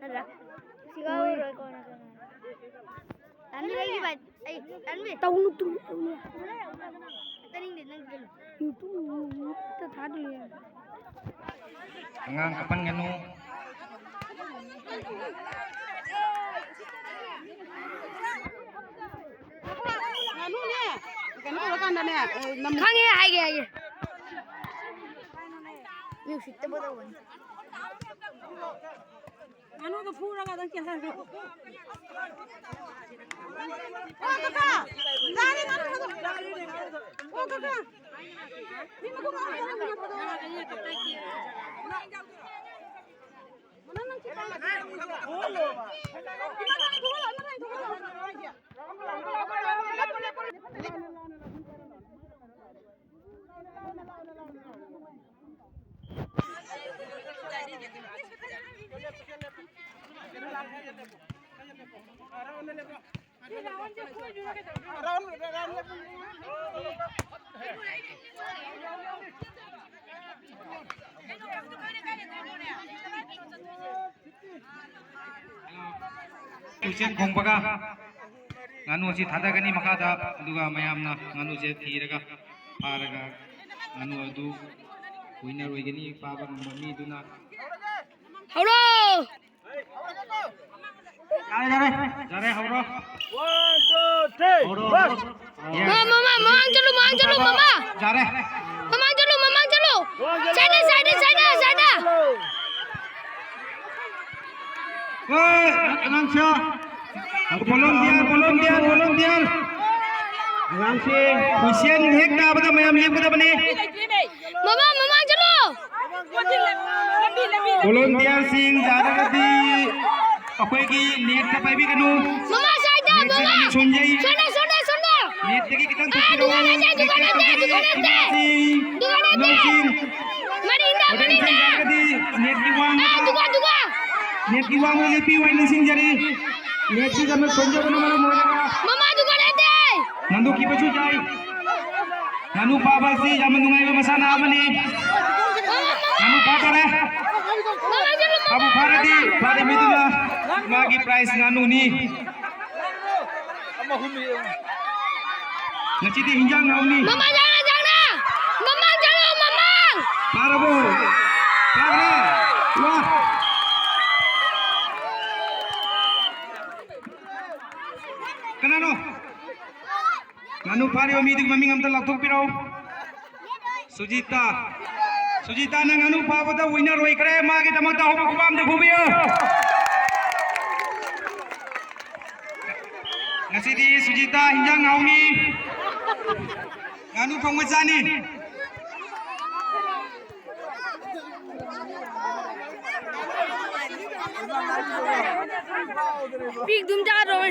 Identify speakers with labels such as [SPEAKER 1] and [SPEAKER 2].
[SPEAKER 1] Nada. Sigaw roy ko na. Tanmi lagi ba? Ay, tanmi.
[SPEAKER 2] Taunu tu.
[SPEAKER 1] Taning din nang dalo.
[SPEAKER 2] Itu ta thadi.
[SPEAKER 3] Angang kapan nganu
[SPEAKER 2] Nganu ne. Nganu lakan da ne.
[SPEAKER 1] Khange aage. Music ta bodo won.
[SPEAKER 2] Nganu to pura ga dan kesa. Oh kaka. Dari nganu to. Oh kaka. Ni ko ma ko na ko do. Mana nang kita. Bolo.
[SPEAKER 3] Kuchen khongpaga nganu si thadagani makada aduga mayamna nganu je thiraga paraga nganu adu winner oigani paba ngami duna
[SPEAKER 1] Haulo.
[SPEAKER 3] jare hauro
[SPEAKER 4] 1 2 3 bas
[SPEAKER 1] Mama, mamang chalo mama.
[SPEAKER 3] jare
[SPEAKER 1] Mamang chalo. Side.
[SPEAKER 3] oi angang sya volunteer angang si kuchen hek da bada mayam lip kada bani
[SPEAKER 1] Mama, mamang chalo.
[SPEAKER 3] volunteer sing jaragati akoi ki net ta pai bi kanu
[SPEAKER 1] Mama side mama.
[SPEAKER 3] sonjai
[SPEAKER 1] Sona.
[SPEAKER 3] net ki kitang
[SPEAKER 1] Dugan ate. Marinda.
[SPEAKER 3] net ki wang
[SPEAKER 1] Duga.
[SPEAKER 3] net ki wang le pi wain sing jari net ki jamme sonjo kono mala mola
[SPEAKER 1] Mama dugan ate.
[SPEAKER 3] nandu ki pachu jai nanu baba si jamme nungai ba masana amani nanu patore
[SPEAKER 1] Mama chalo.
[SPEAKER 3] abu faradi pare midula magi price nanu ni ngachiti hinjang nauni
[SPEAKER 1] Mama jangan. Mamang chalo.
[SPEAKER 3] parabo pare wah kanano nanu pare omidik maming amta laktok pirau Sujita nang anu pabata winner roi kare magi tamata hoba kubam de bhubiya ngasi di Sujita hinjang nauni nganu pangmajani
[SPEAKER 1] Big dum ja rồi.